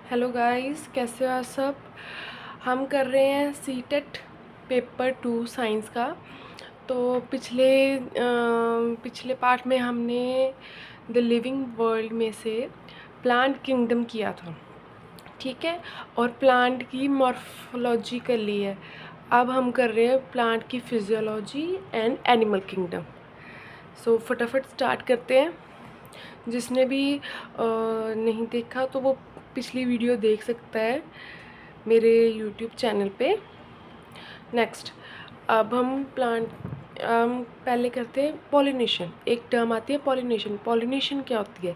Hello guys, कैसे हो आप सब। हम कर रहे हैं सीटेट पेपर 2 साइंस का। तो पिछले पार्ट में हमने द लिविंग वर्ल्ड में से प्लांट किंगडम किया था, ठीक है, और प्लांट की मॉर्फोलॉजी कर ली है। अब हम कर रहे हैं प्लांट की फिजियोलॉजी एंड एनिमल किंगडम। सो फटाफट स्टार्ट करते हैं। जिसने भी नहीं देखा तो वो पिछली वीडियो देख सकता है मेरे यूट्यूब चैनल पे। नेक्स्ट, अब हम पहले करते हैं पॉलिनेशन। एक टर्म आती है पॉलिनेशन। पॉलिनेशन क्या होती है?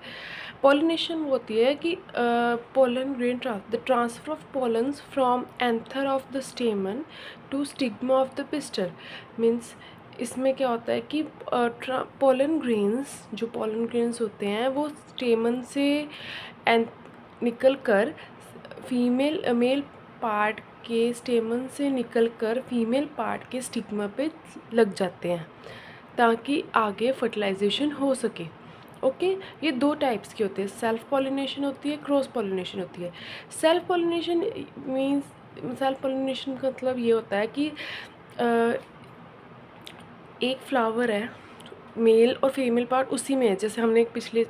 पॉलिनेशन वो होती है कि pollen grain the transfer of pollens from anther of the stamen to stigma of the pistil. Means इसमें क्या होता है कि पोलन ग्रेन्स होते हैं वो स्टेमन से निकल कर मेल पार्ट के स्टेमन से निकलकर फीमेल पार्ट के स्टिग्मा पे लग जाते हैं ताकि आगे फर्टिलाइजेशन हो सके। ओके, ये दो टाइप्स के होते हैं, सेल्फ पॉलिनेशन होती है, क्रॉस पॉलिनेशन होती है। सेल्फ पॉलिनेशन का मतलब ये होता है कि एक फ्लावर है, मेल और फीमेल पार्ट उसी में है। जैसे हमने पिछले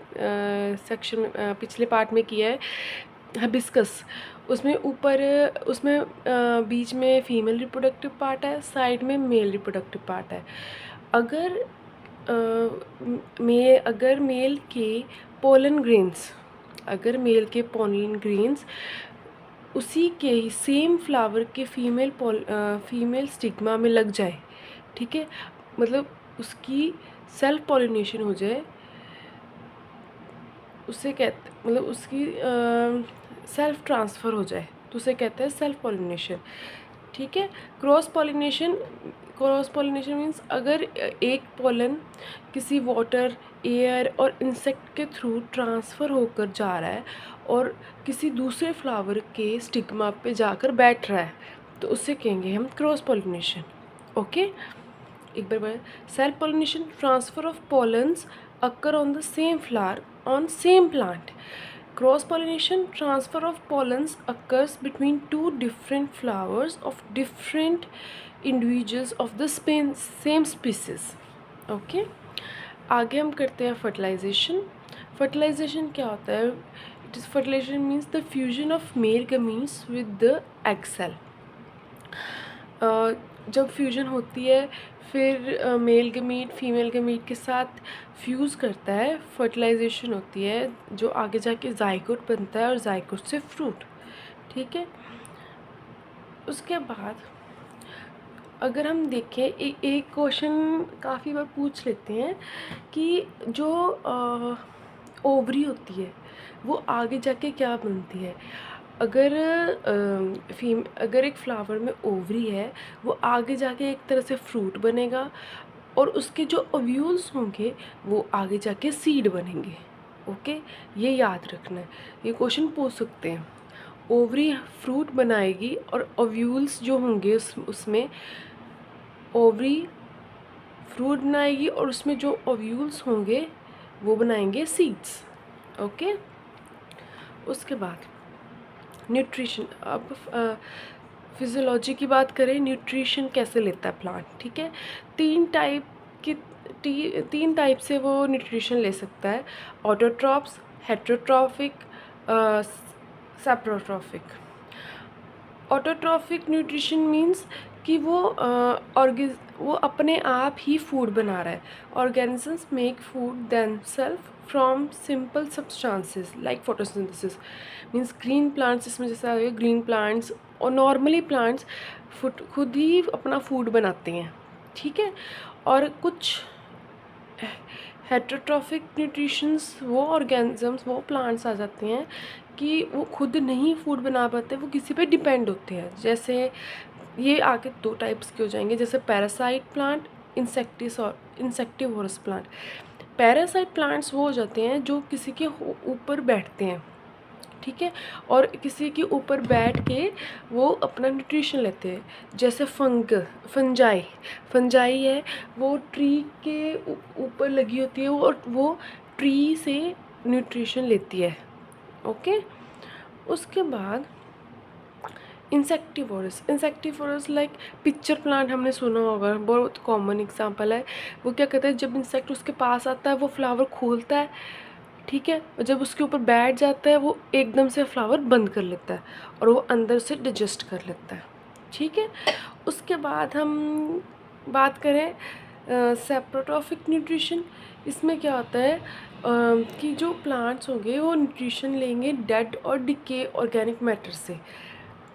सेक्शन में पिछले पार्ट में किया है हिबिस्कस। उसमें बीच में फीमेल रिप्रोडक्टिव पार्ट है, साइड में मेल रिप्रोडक्टिव पार्ट है। अगर मेल के पोलन ग्रेन्स उसी के ही सेम फ्लावर के फीमेल स्टिग्मा में लग जाए, ठीक है, मतलब उसकी सेल्फ पॉलिनेशन हो जाए, उससे कहते मतलब उसकी सेल्फ ट्रांसफ़र हो जाए तो उसे कहते हैं सेल्फ पॉलिनेशन, ठीक है। क्रॉस पॉलिनेशन मीन्स अगर एक पोलन किसी वाटर, एयर और इंसेक्ट के थ्रू ट्रांसफ़र होकर जा रहा है और किसी दूसरे फ्लावर के स्टिग्मा पे जाकर बैठ रहा है तो उसे कहेंगे हम क्रॉस पॉलिनेशन। ओके, एक बार self pollination, transfer of pollens occur on the same flower on same plant. Cross pollination, transfer of pollens occurs between two different flowers of different individuals of the same species. Okay, आगे हम करते हैं fertilisation. Fertilisation क्या होता है? It is fertilization means the fusion of male gametes with the egg cell. जब fusion होती है फिर मेल गमीट फीमेल गमीट के साथ फ्यूज़ करता है, फर्टिलाइजेशन होती है जो आगे जाके जाइगोट बनता है और जाइगोट से फ्रूट, ठीक है। उसके बाद अगर हम देखें एक क्वेश्चन काफ़ी बार पूछ लेते हैं कि जो ओवरी होती है वो आगे जाके क्या बनती है। अगर अगर एक फ्लावर में ओवरी है वो आगे जाके एक तरह से फ्रूट बनेगा और उसके जो ओव्यूल्स होंगे वो आगे जाके सीड बनेंगे। ओके, ये याद रखना है, ये क्वेश्चन पूछ सकते हैं। ओवरी फ्रूट बनाएगी और ओव्यूल्स जो होंगे उसमें ओवरी फ्रूट बनाएगी और उसमें जो ओव्यूल्स होंगे वो बनाएंगे सीड्स। ओके, उसके बाद न्यूट्रिशन। अब फिजियोलॉजी की बात करें, न्यूट्रिशन कैसे लेता है प्लांट, ठीक है। तीन टाइप से वो न्यूट्रिशन ले सकता है, autotrophs, heterotrophic, saprotrophic. Autotrophic nutrition means कि वो अपने आप ही फूड बना रहा है। Organisms make food themself from simple substances like photosynthesis. Means green plants, इसमें जैसे आ गए ग्रीन प्लांट्स और नॉर्मली प्लांट्स खुद ही अपना फूड बनाते हैं, ठीक है। और कुछ हेटेरोट्रॉफिक न्यूट्रिशंस वो ऑर्गेनिजम्स, वो प्लांट्स आ जाते हैं कि वो खुद नहीं फूड बना पाते, वो किसी पे डिपेंड होते हैं। जैसे ये आगे दो टाइप्स के हो जाएंगे, जैसे parasite plant, insectivorous plant. Parasite plants वो हो जाते हैं जो किसी के ऊपर बैठते हैं, ठीक है, और किसी के ऊपर बैठ के वो अपना न्यूट्रिशन लेते हैं। जैसे फंजाई है, वो ट्री के ऊपर लगी होती है और वो ट्री से न्यूट्रिशन लेती है। ओके, उसके बाद इंसेक्टिवोरस लाइक पिक्चर प्लांट हमने सुना होगा, बहुत कॉमन एग्जांपल है। वो क्या कहते हैं, जब इंसेक्ट उसके पास आता है वो फ्लावर खोलता है, ठीक है, और जब उसके ऊपर बैठ जाता है वो एकदम से फ्लावर बंद कर लेता है और वो अंदर से डाइजेस्ट कर लेता है, ठीक है। उसके बाद हम बात करें सेप्रोट्रॉफिक न्यूट्रिशन। इसमें क्या होता है कि जो प्लांट्स होंगे वो न्यूट्रिशन लेंगे डेड और डिके ऑर्गेनिक मैटर से,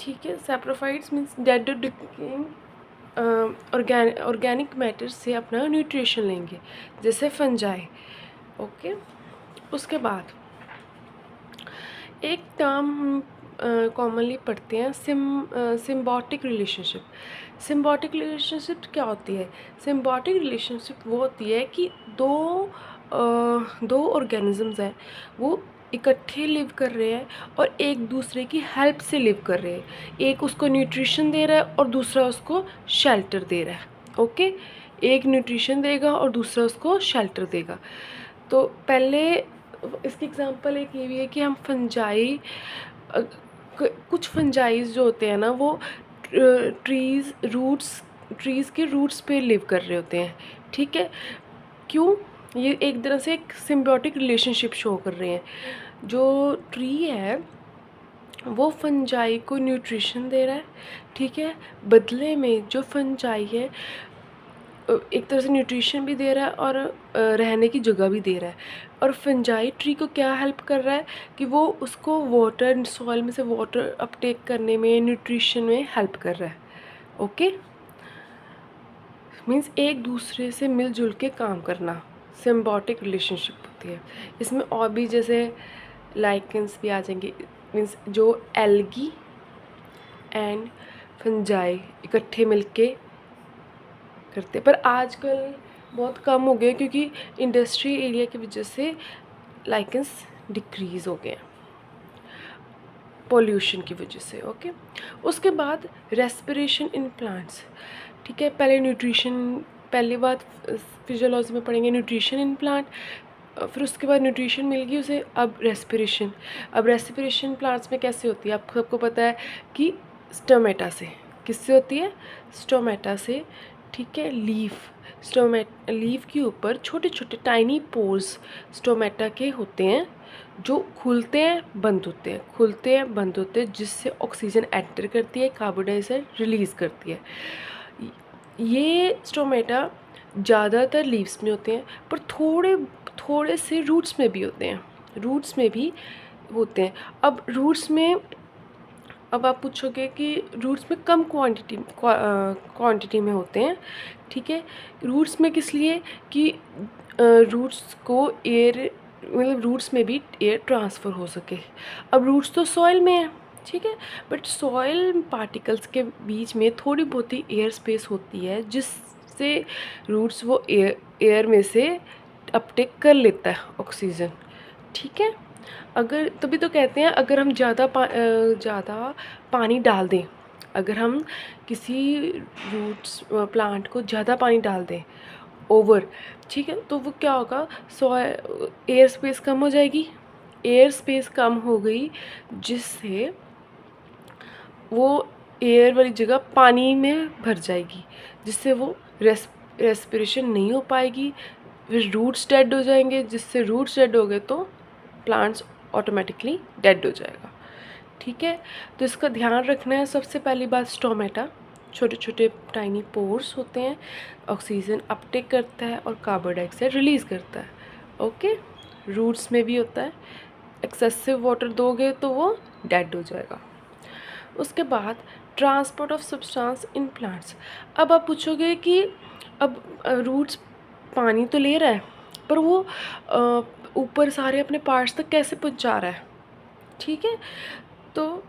ठीक है। सैप्रोफाइट्स मीन्स डेड और डिकेइंग ऑर्गेनिक मैटर से अपना न्यूट्रिशन लेंगे, जैसे फंजाई, ओके। उसके बाद एक टर्म हम कॉमनली पढ़ते हैं, सिम्बायोटिक रिलेशनशिप। सिम्बायोटिक रिलेशनशिप क्या होती है? सिम्बायोटिक रिलेशनशिप वो होती है कि दो ऑर्गेनिजम्स हैं, वो इकट्ठे लिव कर रहे हैं और एक दूसरे की हेल्प से लिव कर रहे हैं। एक उसको न्यूट्रिशन दे रहा है और दूसरा उसको शेल्टर दे रहा है, ओके। एक न्यूट्रिशन देगा और दूसरा उसको शेल्टर देगा। तो पहले इसकी एग्जांपल एक ये भी है कि हम फंजाई, कुछ फंजाइज जो होते हैं ना वो ट्रीज़ के रूट्स पे लिव कर रहे होते हैं, ठीक है। क्यों? ये एक तरह से एक सिम्बियोटिक रिलेशनशिप शो कर रहे हैं। जो ट्री है वो फंजाई को न्यूट्रिशन दे रहा है, ठीक है, बदले में जो फंजाई है एक तरह से न्यूट्रिशन भी दे रहा है और रहने की जगह भी दे रहा है। और फंजाई ट्री को क्या हेल्प कर रहा है कि वो उसको वाटर, सॉइल में से वाटर अपटेक करने में, न्यूट्रिशन में हेल्प कर रहा है, ओके। मीन्स एक दूसरे से मिलजुल के काम करना, सिम्बायोटिक रिलेशनशिप होती है। इसमें और भी जैसे लाइकेंस भी आ जाएंगे, मीन्स जो एल्गी एंड फंजाई इकट्ठे मिलके करते हैं। पर आजकल बहुत कम हो गए क्योंकि इंडस्ट्री एरिया की वजह से लाइकेंस डिक्रीज़ हो गए हैं पोल्यूशन की वजह से, ओके। उसके बाद रेस्पिरेशन इन प्लांट्स, ठीक है। पहले न्यूट्रिशन, पहली बात फिजियोलॉजी में पढ़ेंगे न्यूट्रिशन इन प्लांट, फिर उसके बाद न्यूट्रिशन मिल गई उसे, अब रेस्पिरेशन। अब रेस्पिरेशन प्लांट्स में कैसे होती है? आप सबको पता है कि स्टोमेटा से। किससे होती है? स्टोमेटा से, ठीक है। लीफ के ऊपर छोटे छोटे टाइनी पोर्स स्टोमेटा के होते हैं जो खुलते हैं बंद होते हैं, खुलते हैं बंद होते हैं, जिससे ऑक्सीजन एंटर करती है, कार्बन डाइऑक्साइड रिलीज़ करती है। ये स्टोमेटा ज़्यादातर लीव्स में होते हैं, पर थोड़े से रूट्स में भी होते हैं, रूट्स में भी होते हैं। अब आप पूछोगे कि रूट्स में कम क्वांटिटी में होते हैं, ठीक है। रूट्स में किस लिए कि रूट्स को एयर, मतलब रूट्स में भी एयर ट्रांसफ़र हो सके। अब रूट्स तो सॉइल में है, ठीक है, बट सॉइल पार्टिकल्स के बीच में थोड़ी बहुत ही एयर स्पेस होती है जिससे रूट्स वो एयर में से अपटेक कर लेता है ऑक्सीजन, ठीक है। अगर तभी तो कहते हैं अगर हम ज़्यादा पानी डाल दें, अगर हम किसी रूट्स प्लांट को ज़्यादा पानी डाल दें ओवर, ठीक है, तो वो क्या होगा, एयर स्पेस कम हो जाएगी। एयर स्पेस कम हो गई जिससे वो एयर वाली जगह पानी में भर जाएगी, जिससे वो रेस्पिरेशन नहीं हो पाएगी, फिर रूट्स डेड हो जाएंगे, जिससे रूट्स डेड हो गए तो प्लांट्स ऑटोमेटिकली डेड हो जाएगा, ठीक है। तो इसका ध्यान रखना है। सबसे पहली बात, स्टोमेटा छोटे छोटे टाइनी पोर्स होते हैं, ऑक्सीजन अपटेक करता है और कार्बन डाइऑक्साइड रिलीज़ करता है, ओके। रूट्स में भी होता है, एक्सेसिव वाटर दोगे तो वो डेड हो जाएगा। उसके बाद transport of substance in plants. अब आप पूछोगे कि अब रूट्स पानी तो ले रहा है पर वो ऊपर सारे अपने पार्ट्स तक कैसे पहुंचा रहा है, ठीक है। तो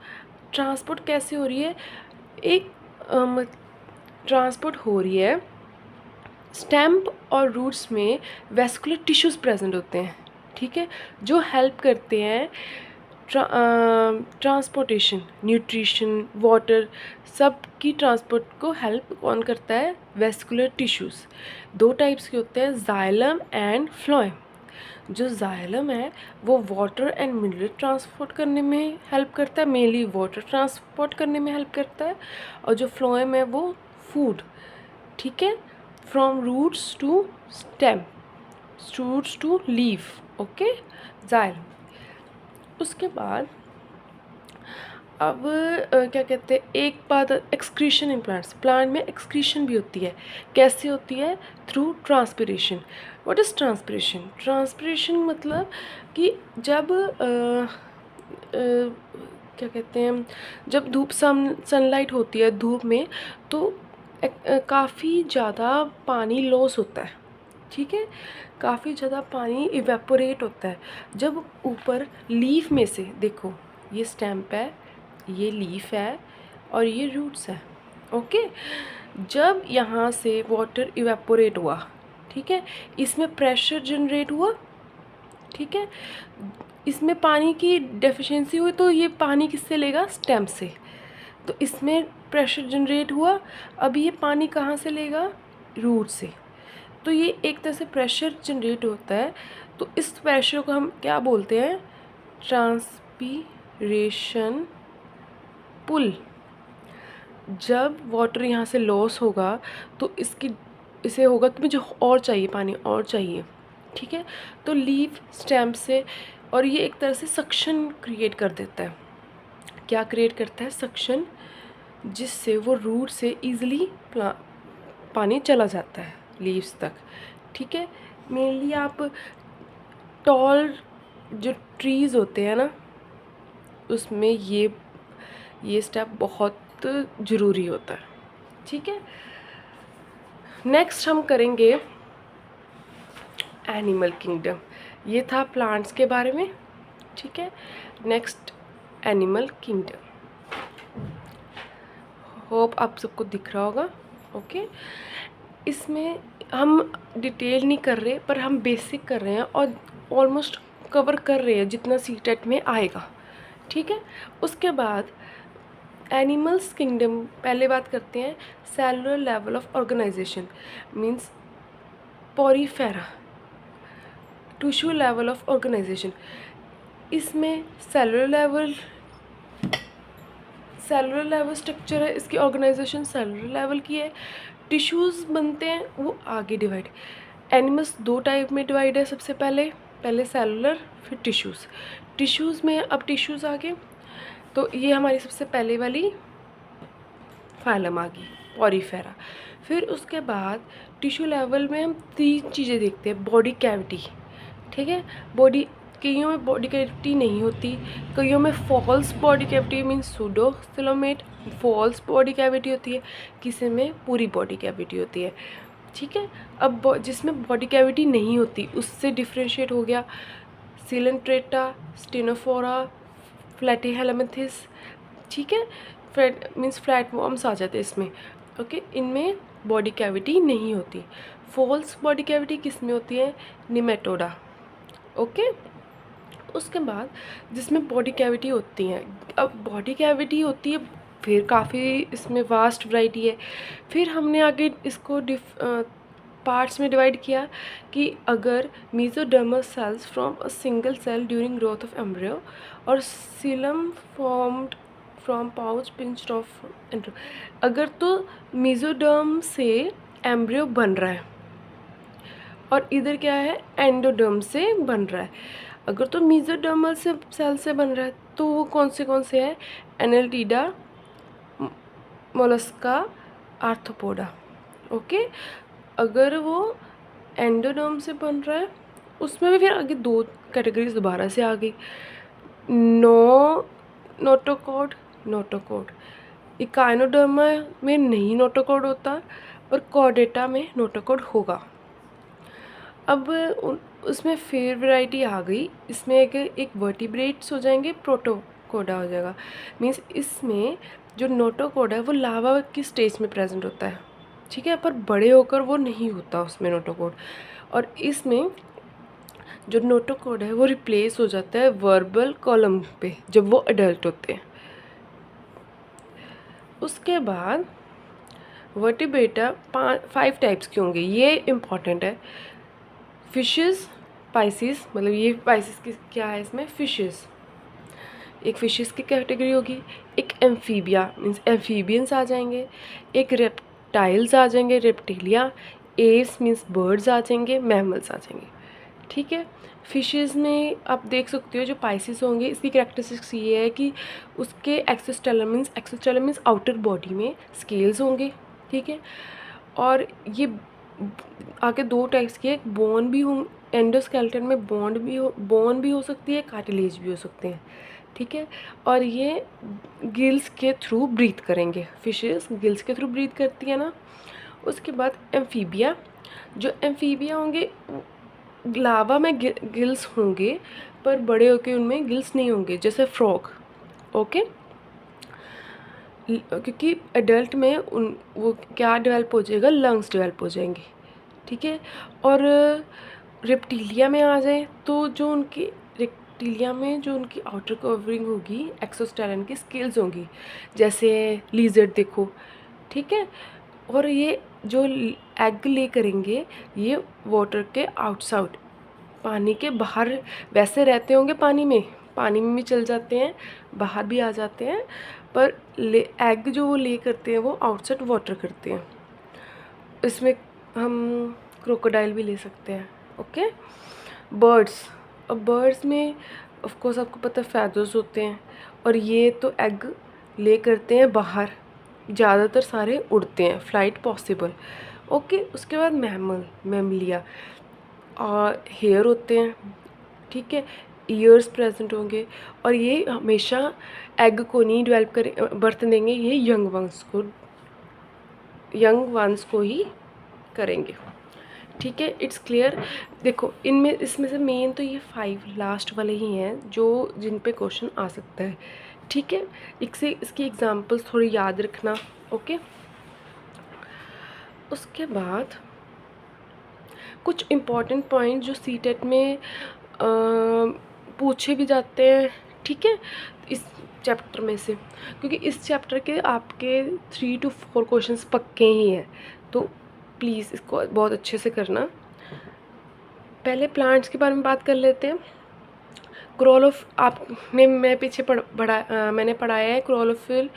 ट्रांसपोर्ट कैसे हो रही है? एक ट्रांसपोर्ट हो रही है, स्टेम और रूट्स में वेस्कुलर टिश्यूज़ प्रेजेंट होते हैं, ठीक है, जो हेल्प करते हैं ट्रांसपोर्टेशन, न्यूट्रिशन, वाटर, सब की ट्रांसपोर्ट को हेल्प कौन करता है? Vascular tissues. दो टाइप्स के होते हैं, जाइलम एंड फ्लोएम। जो जाइलम है वो वाटर एंड मिनरल ट्रांसपोर्ट करने में हेल्प करता है, मेनली वाटर ट्रांसपोर्ट करने में हेल्प करता है, और जो फ्लोएम है वो फूड, ठीक है, from roots to stem, roots to leaf, okay, xylem. उसके बाद अब क्या कहते हैं, एक बात, एक्सक्रीशन इन प्लांट्स, प्लांट में एक्सक्रीशन भी होती है। कैसे होती है? Through transpiration. What is transpiration? Transpiration मतलब कि जब क्या कहते हैं, जब धूप सनलाइट होती है धूप में, तो काफ़ी ज़्यादा पानी लॉस होता है, ठीक है, काफ़ी ज़्यादा पानी इवेपोरेट होता है। जब ऊपर लीफ में से देखो, ये स्टेम्प है, ये लीफ है, और ये रूट्स है, ओके। जब यहाँ से वाटर इवेपोरेट हुआ, ठीक है, इसमें प्रेशर जनरेट हुआ, ठीक है, इसमें पानी की डेफिशिएंसी हुई, तो ये पानी किससे लेगा? स्टेम से। तो इसमें प्रेशर जनरेट हुआ, अब ये पानी कहाँ से लेगा? रूट से। तो ये एक तरह से प्रेशर जनरेट होता है। तो इस प्रेशर को हम क्या बोलते हैं? Transpiration pull. जब वाटर यहाँ से लॉस होगा तो इसे होगा कि मुझे और चाहिए, पानी और चाहिए, ठीक है, तो लीफ स्टेम से, और ये एक तरह से सक्शन क्रिएट कर देता है। क्या क्रिएट करता है? सक्शन, जिससे वो रूट से ईजिली पानी चला जाता है लीव्स तक, ठीक है। मेनली आप टॉल जो ट्रीज़ होते हैं ना, उसमें ये स्टेप बहुत ज़रूरी होता है, ठीक है। नेक्स्ट हम करेंगे एनिमल किंगडम। ये था प्लांट्स के बारे में, ठीक है। नेक्स्ट एनिमल किंगडम, होप आप सबको दिख रहा होगा, ओके। इसमें हम डिटेल नहीं कर रहे, पर हम बेसिक कर रहे हैं और ऑलमोस्ट कवर कर रहे हैं जितना सीटेट में आएगा, ठीक है। उसके बाद एनिमल्स किंगडम, पहले बात करते हैं cellular level of organization, means Porifera, tissue level of organization. इसमें सेलुलर लेवल स्ट्रक्चर है, इसकी ऑर्गेनाइजेशन सेलुलर लेवल की है। टिश्यूज़ बनते हैं वो आगे डिवाइड। एनिमल्स दो टाइप में डिवाइड है, सबसे पहले सेलुलर, फिर टिश्यूज़ में, अब टिश्यूज़ आ गए, तो ये हमारी सबसे पहले वाली फाइलम आ गई, पोरीफेरा। फिर उसके बाद टिश्यू लेवल में हम तीन चीज़ें देखते हैं। बॉडी कैविटी, ठीक है, बॉडी, कईयों में बॉडी कैविटी नहीं होती, कईयों में false body cavity means pseudocoelomate false body cavity होती है, किसी में पूरी बॉडी कैविटी होती है, ठीक है। अब जिसमें बॉडी कैविटी नहीं होती उससे डिफ्रेंशिएट हो गया सिलेंट्रेटा, स्टेनोफोरा, फ्लैटीहेलमिंथेस, ठीक है, मीन्स फ्लैट वॉर्म्स आ जाते हैं इसमें, ओके। इनमें बॉडी कैविटी नहीं होती। फॉल्स बॉडी कैविटी किस में होती है? Nematoda, okay. उसके बाद जिसमें बॉडी कैविटी होती हैं, अब बॉडी कैविटी होती है, फिर काफ़ी इसमें वास्ट वैरायटी है। फिर हमने आगे इसको पार्ट्स में डिवाइड किया कि अगर mesodermal cells from a single cell during growth of embryo और coelom formed from pouch pinched off, अगर तो मेसोडर्म से एम्ब्रियो बन रहा है और इधर क्या है, एंडोडर्म से बन रहा है, अगर तो मेसोडर्मल से सेल से बन रहा है तो वो कौन से है? Annelida, Mollusca, arthropoda, okay. अगर वो एंडोडर्म से बन रहा है उसमें भी फिर आगे दो कैटेगरीज दोबारा से आ गई, नोटोकॉड। इकाइनोडर्मा में नहीं नोटोकॉड होता, और कॉर्डेटा में नोटोकॉड होगा। अब उसमें फिर वैरायटी आ गई, इसमें एक वर्टिब्रेट्स हो जाएंगे, प्रोटोकोडा हो जाएगा, मीन्स इसमें जो नोटोकोड है वो लावा की स्टेज में प्रेजेंट होता है, ठीक है, पर बड़े होकर वो नहीं होता उसमें नोटोकोड, और इसमें जो नोटोकोड है वो रिप्लेस हो जाता है वर्बल कॉलम पे जब वो अडल्ट होते हैं। उसके बाद वर्टिब्रेटा 5 टाइप्स के होंगे, ये इम्पॉर्टेंट है। फिशेस, स्पाइसिस, मतलब ये स्पाइसिस की क्या है इसमें, फिशेस, एक फिशेस की कैटेगरी होगी, एक एम्फीबिया मीन्स एम्फीबियंस आ जाएंगे, एक रेप्टाइल्स आ जाएंगे रेप्टिलिया, एव्स मीन्स बर्ड्स आ जाएंगे, मैमल्स आ जाएंगे। ठीक है, फिशेस में आप देख सकते हो जो पाइसिस होंगे इसकी कैरेक्टरिस्टिक्स ये है कि उसके एक्सोस्केलेटन मीन्स आउटर बॉडी में स्केल्स होंगे। ठीक है, और ये आगे दो टाइप्स के, एक बोन भी हों, एंडोस्केलेटन में बोन भी हो सकती है, कार्टिलेज भी हो सकते हैं। ठीक है, और ये गिल्स के थ्रू ब्रीथ करेंगे, फिशेस गिल्स के थ्रू ब्रीथ करती है ना। उसके बाद एम्फीबिया, जो एम्फीबिया होंगे लावा में गिल्स होंगे पर बड़े होके उनमें गिल्स नहीं होंगे, जैसे फ्रॉग। ओके, क्योंकि एडल्ट में उन वो क्या डेवलप हो जाएगा, लंग्स डेवलप हो जाएंगे। ठीक है, और रेप्टिलिया में आ जाए तो जो उनकी रेप्टिलिया में जो उनकी आउटर कवरिंग होगी एक्सोस्केलेटन की स्केल्स होंगी, जैसे लीजर्ड देखो। ठीक है, और ये जो एग ले करेंगे ये वाटर के आउटसाइड, पानी के बाहर वैसे रहते होंगे, पानी में भी चल जाते हैं, बाहर भी आ जाते हैं, पर एग जो वो ले करते हैं वो आउटसाइड वाटर करते हैं। इसमें हम क्रोकोडाइल भी ले सकते हैं। ओके, बर्ड्स, अब बर्ड्स में ऑफ कोर्स आपको पता है फैदर्स होते हैं, और ये तो एग ले करते हैं बाहर, ज़्यादातर सारे उड़ते हैं, फ्लाइट पॉसिबल। ओके, उसके बाद मैमलिया, और हेयर होते हैं। ठीक है, ईयर्स प्रेजेंट होंगे, और ये हमेशा एग को नहीं डेवलप कर बर्थ देंगे, ये यंग वंस को ही करेंगे। ठीक है, इट्स क्लियर। देखो इसमें से मेन तो ये 5 लास्ट वाले ही हैं जो जिन पे क्वेश्चन आ सकता है। ठीक है, इसकी एग्जांपल्स थोड़ी याद रखना। ओके, उसके बाद कुछ इम्पॉर्टेंट पॉइंट जो सीटेट में पूछे भी जाते हैं। ठीक है, इस चैप्टर में से, क्योंकि इस चैप्टर के आपके 3 to 4 क्वेश्चंस पक्के ही हैं, तो प्लीज़ इसको बहुत अच्छे से करना। पहले प्लांट्स के बारे में बात कर लेते हैं। आपने मैं पीछे मैंने पढ़ाया है क्लोरोफिल,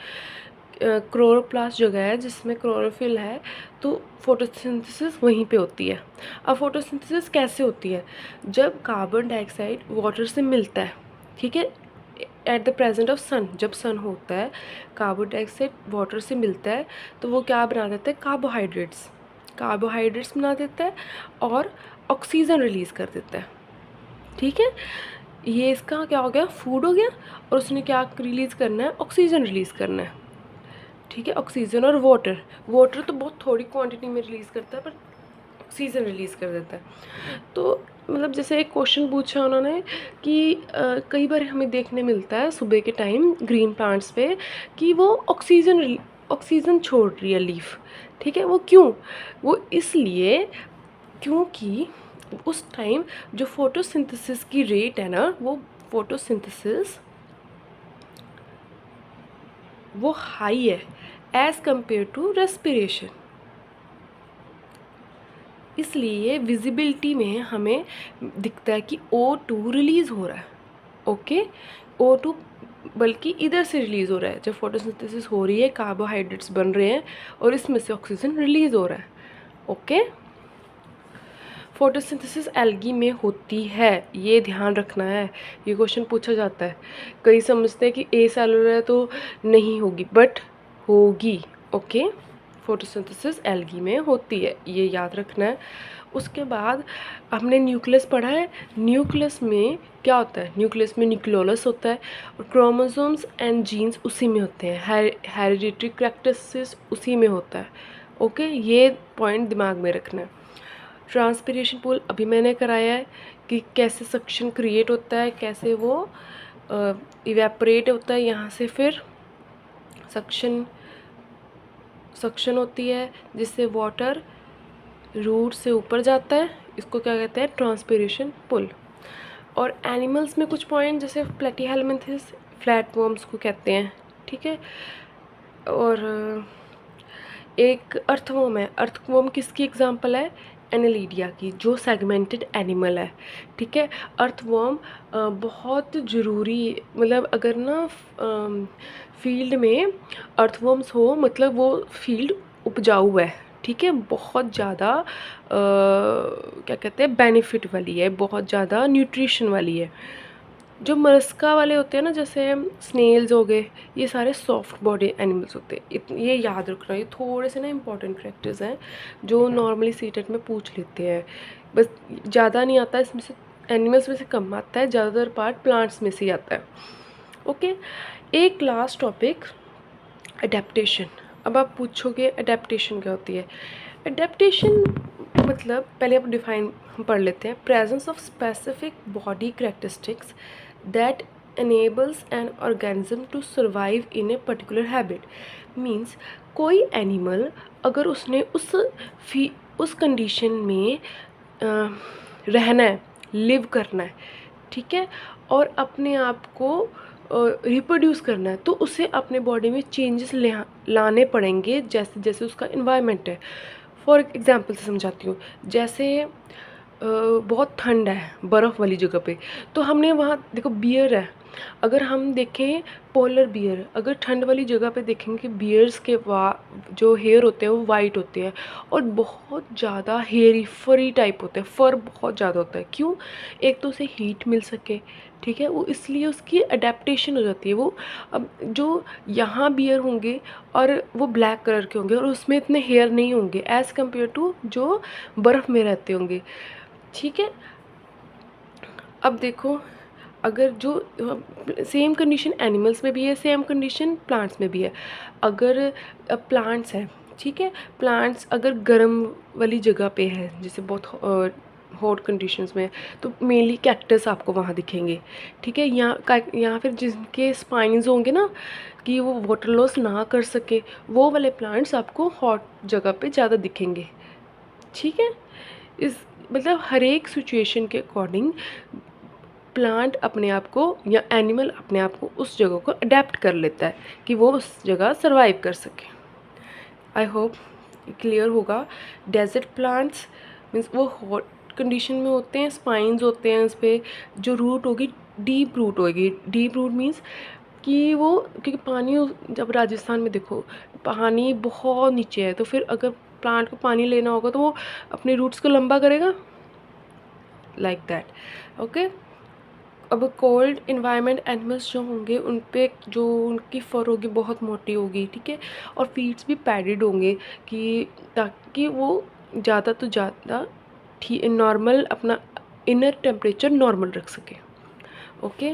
क्लोरोप्लास्ट जगह है जिसमें क्लोरोफिल है, तो फोटोसिंथेसिस वहीं पे होती है। अब फोटोसिंथेसिस कैसे होती है, जब कार्बन डाइऑक्साइड वाटर से मिलता है। ठीक है, एट द प्रेजेंट ऑफ सन, जब सन होता है कार्बन डाइऑक्साइड वाटर से मिलता है तो वो क्या बना देता है, कार्बोहाइड्रेट्स बना देता है और ऑक्सीजन रिलीज़ कर देता है। ठीक है, ये इसका क्या हो गया, फूड हो गया, और उसने क्या रिलीज़ करना है, ऑक्सीजन रिलीज़ करना है। ठीक है, ऑक्सीजन और वाटर तो बहुत थोड़ी क्वांटिटी में रिलीज़ करता है, पर ऑक्सीजन रिलीज़ कर देता है। तो मतलब जैसे एक क्वेश्चन पूछा उन्होंने कि कई बार हमें देखने मिलता है सुबह के टाइम ग्रीन प्लांट्स पे कि वो ऑक्सीजन छोड़ रही है लीफ। ठीक है, वो क्यों, वो इसलिए क्योंकि उस टाइम जो फोटोसिंथेसिस की रेट है ना, वो हाई है एज़ कंपेयर टू रेस्पिरेशन, इसलिए विजिबिलिटी में हमें दिखता है कि O2 रिलीज़ हो रहा है। ओके, O2 बल्कि इधर से रिलीज़ हो रहा है, जब फोटोसिंथेसिस हो रही है कार्बोहाइड्रेट्स बन रहे हैं और इसमें से ऑक्सीजन रिलीज़ हो रहा है। ओके, फोटोसिंथेसिस एल्गी में होती है, ये ध्यान रखना है, ये क्वेश्चन पूछा जाता है। कई समझते हैं कि ए सेलुलर है तो नहीं होगी, बट होगी। ओके, फोटोसिंथेसिस एल्गी में होती है, ये याद रखना है। उसके बाद हमने न्यूक्लियस पढ़ा है, न्यूक्लियस में क्या होता है, न्यूक्लियस में न्यूक्लियोलस होता है और क्रोमोसोम्स एंड जीन्स उसी में होते हैं, हेरिडिटरी कैरेक्टरिस्टिक्स उसी में होता है। ओके, ये पॉइंट दिमाग में रखना है। ट्रांसपिरेशन पूल अभी मैंने कराया है कि कैसे सक्शन क्रिएट होता है, कैसे वो इवेपोरेट होता है, यहाँ से फिर सक्शन होती है जिससे वाटर रूट से ऊपर जाता है, इसको क्या कहते हैं, ट्रांसपिरेशन पुल। और एनिमल्स में कुछ पॉइंट जैसे प्लेटीहेल्मिन्थेस, फ्लैटवर्म्स को कहते हैं। ठीक है, और एक अर्थवर्म है, अर्थवर्म किसकी एग्जांपल है, एनालिडिया की, जो सेगमेंटेड एनिमल है, ठीक है। अर्थवर्म बहुत ज़रूरी, मतलब अगर ना फील्ड में अर्थवर्म्स हो, मतलब वो फील्ड उपजाऊ है, ठीक है, बहुत ज़्यादा क्या कहते हैं, बेनिफिट वाली है, बहुत ज़्यादा न्यूट्रिशन वाली है। जो मरस्का वाले होते हैं ना, जैसे स्नेल्स हो गए, ये सारे सॉफ्ट बॉडी एनिमल्स होते हैं। ये याद रखना, ये थोड़े से ना इंपॉर्टेंट करेक्टर्स हैं जो नॉर्मली सीटेट में पूछ लेते हैं। बस ज़्यादा नहीं आता इसमें से, एनिमल्स में से कम आता है, ज़्यादातर पार्ट प्लांट्स में से ही आता है। ओके, एक लास्ट टॉपिक, अडेप्टेशन। अब आप पूछोगे अडेप्टेशन क्या होती है। अडेप्टेशन मतलब पहले आप डिफाइन पढ़ लेते हैं। Presence of specific body characteristics that enables an organism to survive in a particular habit। Means कोई एनिमल अगर उसने उस कंडीशन में रहना है, लिव करना है, ठीक है, और अपने आप को रिप्रोड्यूस करना है, तो उसे अपने बॉडी में चेंजेस लाने पड़ेंगे जैसे जैसे उसका इन्वायरमेंट है। फॉर एग्जांपल से समझाती हूँ, जैसे बहुत ठंड है बर्फ़ वाली जगह पे, तो हमने वहाँ देखो बियर है, अगर हम देखें पोलर बियर, अगर ठंड वाली जगह पे देखेंगे कि बियर्स के जो हेयर होते हैं वो वाइट होते हैं और बहुत ज़्यादा हेयरी फरी टाइप होते हैं, फर बहुत ज़्यादा होता है। क्यों? एक तो उसे हीट मिल सके, ठीक है, वो इसलिए उसकी अडेप्टेशन हो जाती है। वो अब जो यहाँ बियर होंगे और वो ब्लैक कलर के होंगे और उसमें इतने हेयर नहीं होंगे एज़ कम्पेयर टू जो बर्फ़ में रहते होंगे, ठीक है। अब देखो, अगर जो सेम कंडीशन एनिमल्स में भी है, सेम कंडीशन प्लांट्स में भी है। अगर प्लांट्स हैं, ठीक है, प्लांट्स अगर गर्म वाली जगह पे है, जैसे बहुत हॉट कंडीशंस में, तो मेनली कैक्टस आपको वहाँ दिखेंगे, ठीक है। यहाँ फिर जिनके स्पाइन्स होंगे ना कि वो वाटर लॉस ना कर सके, वो वाले प्लांट्स आपको हॉट जगह पे ज़्यादा दिखेंगे, ठीक है। इस मतलब हर एक सिचुएशन के अकॉर्डिंग प्लांट अपने आप को या एनिमल अपने आप को उस जगह को अडेप्ट कर लेता है कि वो उस जगह सरवाइव कर सके। आई होप क्लियर होगा। डेजर्ट प्लांट्स मीन्स वो हॉट कंडीशन में होते हैं, स्पाइन्स होते हैं, उस पर जो रूट होगी डीप रूट होगी। डीप रूट मीन्स कि वो, क्योंकि पानी जब राजस्थान में देखो पानी बहुत नीचे है, तो फिर अगर प्लांट को पानी लेना होगा तो वो अपने रूट्स को लंबा करेगा, लाइक दैट। ओके, अब कोल्ड इन्वायरमेंट एनिमल्स जो होंगे उन पे जो उनकी फर होगी बहुत मोटी होगी, ठीक है, और फीट्स भी पैडेड होंगे कि ताकि वो ज़्यादा तो ज़्यादा नॉर्मल अपना इनर टेम्परेचर नॉर्मल रख सके। Okay,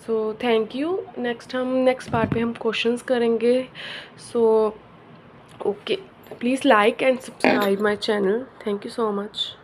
so thank you. Next part पे हम क्वेश्चंस करेंगे। So okay, please like and subscribe my channel. Thank you so much.